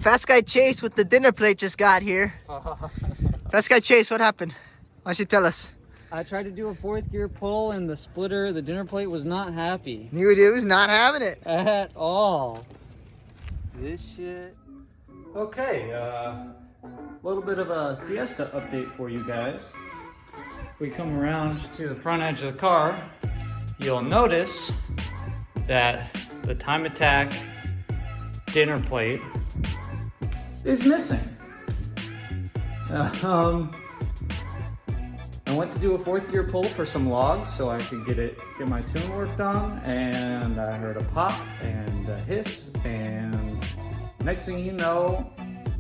Fast Guy Chase with the dinner plate just got here. Fast Guy Chase, what happened? Why don't you tell us? I tried to do a fourth gear pull and the splitter, the dinner plate was not happy. It was not having it. At all. This shit. Okay, a little bit of a Fiesta update for you guys. If we come around to the front edge of the car, you'll notice that the Time Attack dinner plate is missing. I went to do a fourth gear pull for some logs so I could get my tune worked on, and I heard a pop and a hiss, and next thing you know,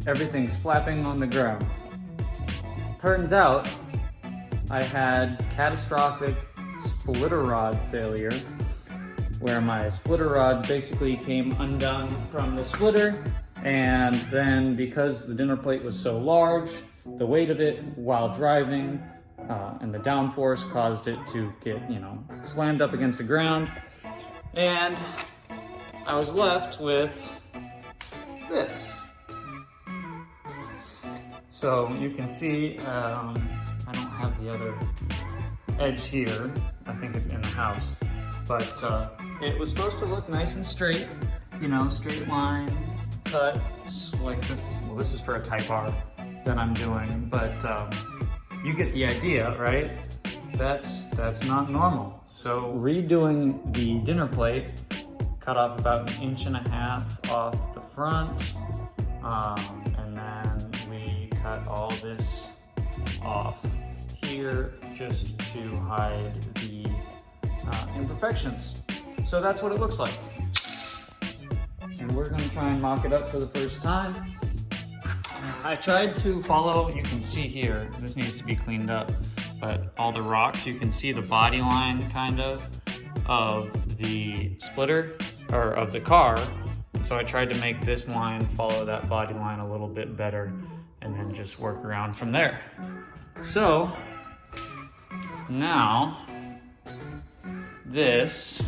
everything's flapping on the ground. Turns out I had catastrophic splitter rod failure, where my splitter rods basically came undone from the splitter, and then because the dinner plate was so large, the weight of it while driving and the downforce caused it to get, slammed up against the ground, and I was left with this. So you can see, I don't have the other edge here. I think it's in the house. But it was supposed to look nice and straight, straight line cuts like this. Well, this is for a Type R that I'm doing, but you get the idea, right? That's not normal. So redoing the dinner plate, cut off about 1.5 inches off the front, and then we cut all this off here just to hide the imperfections. So that's what it looks like. And we're gonna try and mock it up for the first time. I tried to follow, you can see here, this needs to be cleaned up, but all the rocks, you can see the body line kind of the splitter, or of the car. So I tried to make this line follow that body line a little bit better, and then just work around from there. So now this,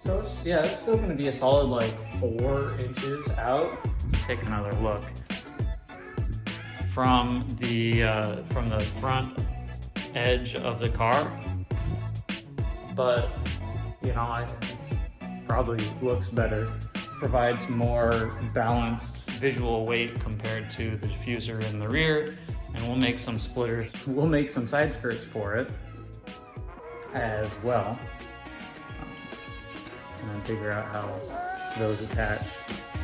so it's still gonna be a solid like 4 inches out. Let's take another look. From the front edge of the car, but it probably looks better, provides more balanced visual weight compared to the diffuser in the rear, and we'll make some splitters. We'll make some side skirts for it as well, and then figure out how those attach.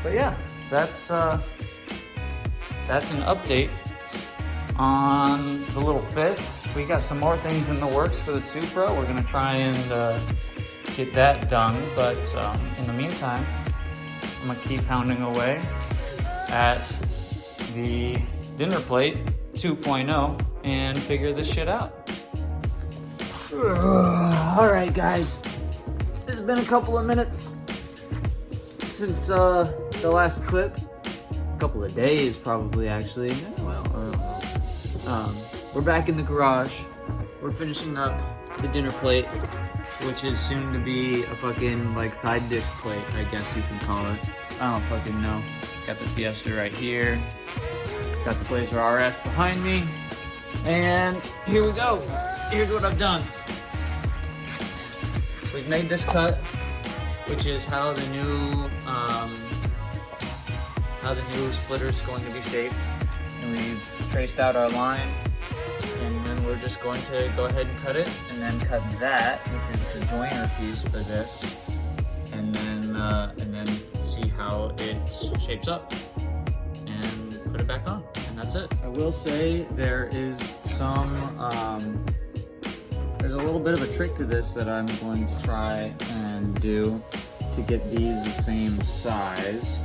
But yeah, that's an update on the little fist. We got some more things in the works for the Supra. We're gonna try and get that done, but in the meantime, I'm gonna keep pounding away at the dinner plate 2.0 and figure this shit out. All right, guys, it's been a couple of minutes since the last clip. A couple of days, probably, actually. Well, I don't know. We're back in the garage. We're finishing up the dinner plate, which is soon to be a fucking like side dish plate, I guess you can call it. I don't fucking know. Got the Fiesta right here. Got the Blazer RS behind me. And here we go. Here's what I've done. We've made this cut, which is how the new splitter is going to be shaped. And we've traced out our line, and then we're just going to go ahead and cut it, and then cut that, which is the joiner piece for this, and then see how it shapes up, and put it back on, and that's it. I will say there is there's a little bit of a trick to this that I'm going to try and do to get these the same size.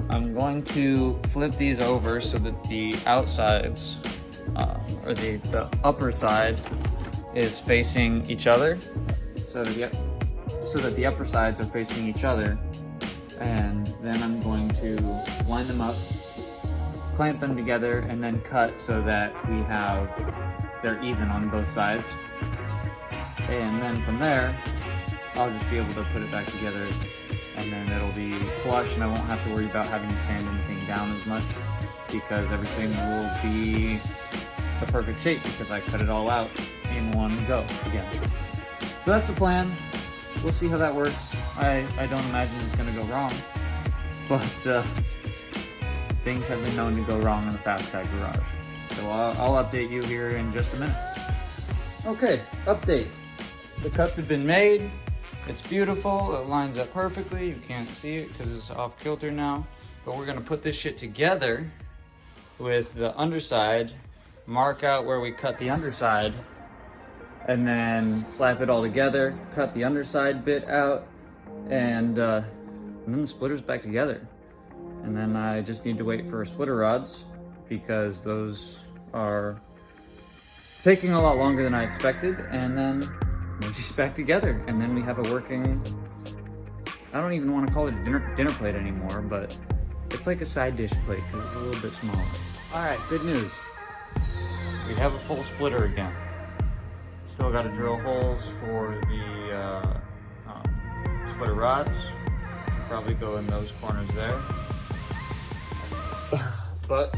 I'm going to flip these over so that the outsides, or the upper side, is facing each other, so that the upper sides are facing each other, and then I'm going to line them up, clamp them together, and then cut so that they're even on both sides, and then from there I'll just be able to put it back together and then it'll be flush and I won't have to worry about having to sand anything down as much because everything will be the perfect shape because I cut it all out in one go again. So that's the plan. We'll see how that works. I don't imagine it's gonna go wrong, but things have been known to go wrong in the Fast Guy Garage. So I'll update you here in just a minute. Okay, update. The cuts have been made. It's beautiful, it lines up perfectly. You can't see it because it's off kilter now. But we're gonna put this shit together with the underside, mark out where we cut the underside, and then slap it all together, cut the underside bit out, and then the splitter's back together. And then I just need to wait for splitter rods because those are taking a lot longer than I expected, and then we're just back together. And then we have a working, I don't even want to call it a dinner plate anymore, but it's like a side dish plate because it's a little bit smaller. All right, good news. We have a full splitter again. Still got to drill holes for the splitter rods. Should probably go in those corners there. But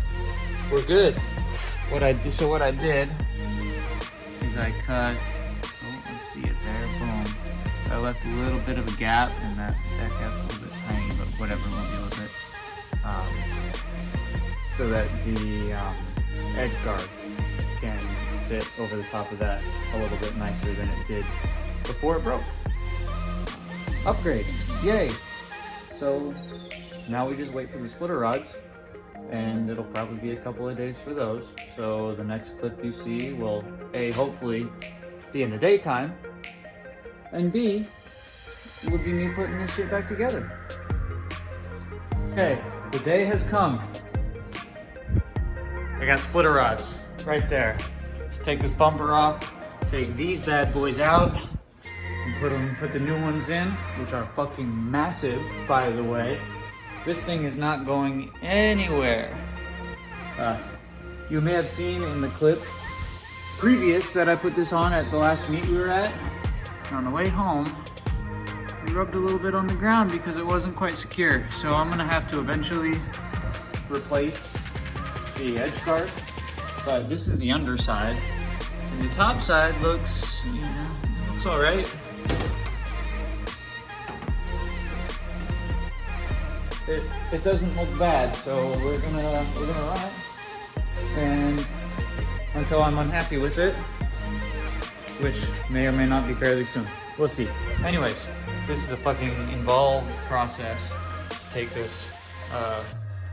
we're good. What I did is I cut, oh, let's see it there, boom. I left a little bit of a gap, and that gap's a little bit tiny, but whatever, we'll deal with it. So that the edge guard can sit over the top of that a little bit nicer than it did before it broke. Upgrades, yay! So now we just wait for the splitter rods, and it'll probably be a couple of days for those. So the next clip you see will A, hopefully be in the daytime, and B, will be me putting this shit back together. Okay, the day has come. I got splitter rods right there. Let's take this bumper off, take these bad boys out, and put the new ones in, which are fucking massive, by the way. This thing is not going anywhere. You may have seen in the clip previous that I put this on at the last meet we were at. On the way home, we rubbed a little bit on the ground because it wasn't quite secure. So I'm gonna have to eventually replace the edge guard. But this is the underside. And the top side looks, you know, looks all right. It doesn't look bad, so we're gonna run it, and until I'm unhappy with it, which may or may not be fairly soon. We'll see. Anyways, this is a fucking involved process to take this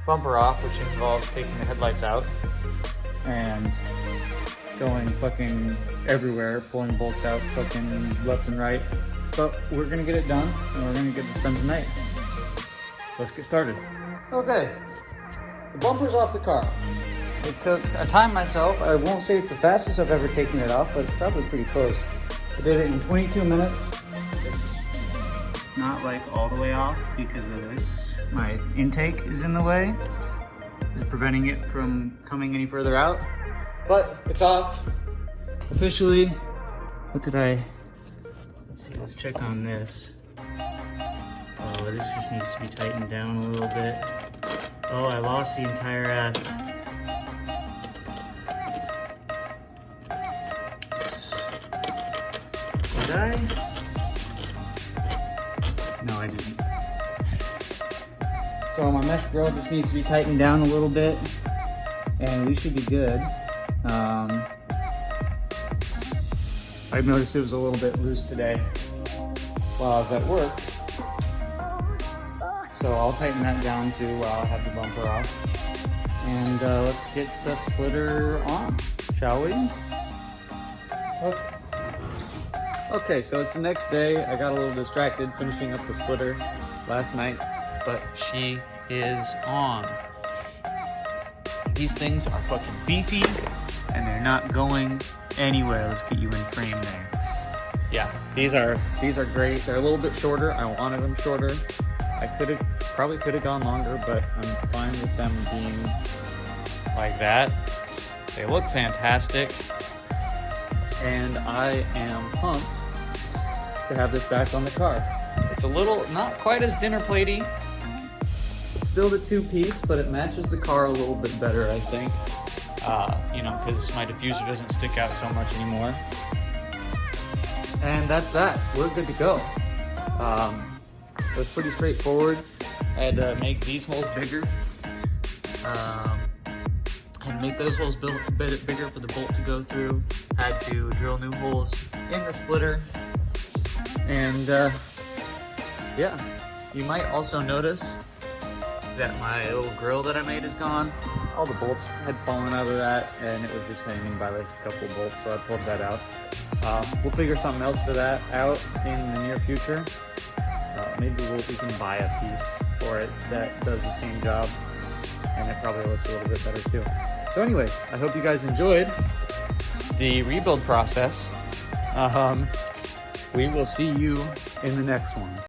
bumper off, which involves taking the headlights out and going fucking everywhere, pulling bolts out fucking left and right. But we're gonna get it done, and we're gonna get this done tonight. Let's get started. Okay, the bumper's off the car. I timed myself. I won't say it's the fastest I've ever taken it off, but it's probably pretty close. I did it in 22 minutes. It's not like all the way off because of this. My intake is in the way. It's preventing it from coming any further out. But it's off. Officially. What did I... Let's see, let's check on this. Oh, this just needs to be tightened down a little bit. Oh, I lost the entire ass. Did I? No, I didn't. So my mesh grill just needs to be tightened down a little bit, and we should be good. I've noticed it was a little bit loose today while I was at work. So I'll tighten that down too while I have the bumper off. And let's get the splitter on, shall we? Okay, so it's the next day. I got a little distracted finishing up the splitter last night, but she is on. These things are fucking beefy and they're not going anywhere. Let's get you in frame there. Yeah, these are great. They're a little bit shorter. I wanted them shorter. I probably could have gone longer, but I'm fine with them being like that. They look fantastic, and I am pumped to have this back on the car. It's It's a little, not quite as dinner platey. It's still the 2-piece, but it matches the car a little bit better, I think. You know, because my diffuser doesn't stick out so much anymore. And that's that. We're good to go. It was pretty straightforward. I had to make these holes bigger. And make those holes a bit bigger for the bolt to go through. Had to drill new holes in the splitter. And yeah, you might also notice that my little grill that I made is gone. All the bolts had fallen out of that, and it was just hanging by like a couple bolts, so I pulled that out. We'll figure something else for that out in the near future. Maybe we can buy a piece for it that does the same job, and it probably looks a little bit better too. So anyways, I hope you guys enjoyed the rebuild process. We will see you in the next one.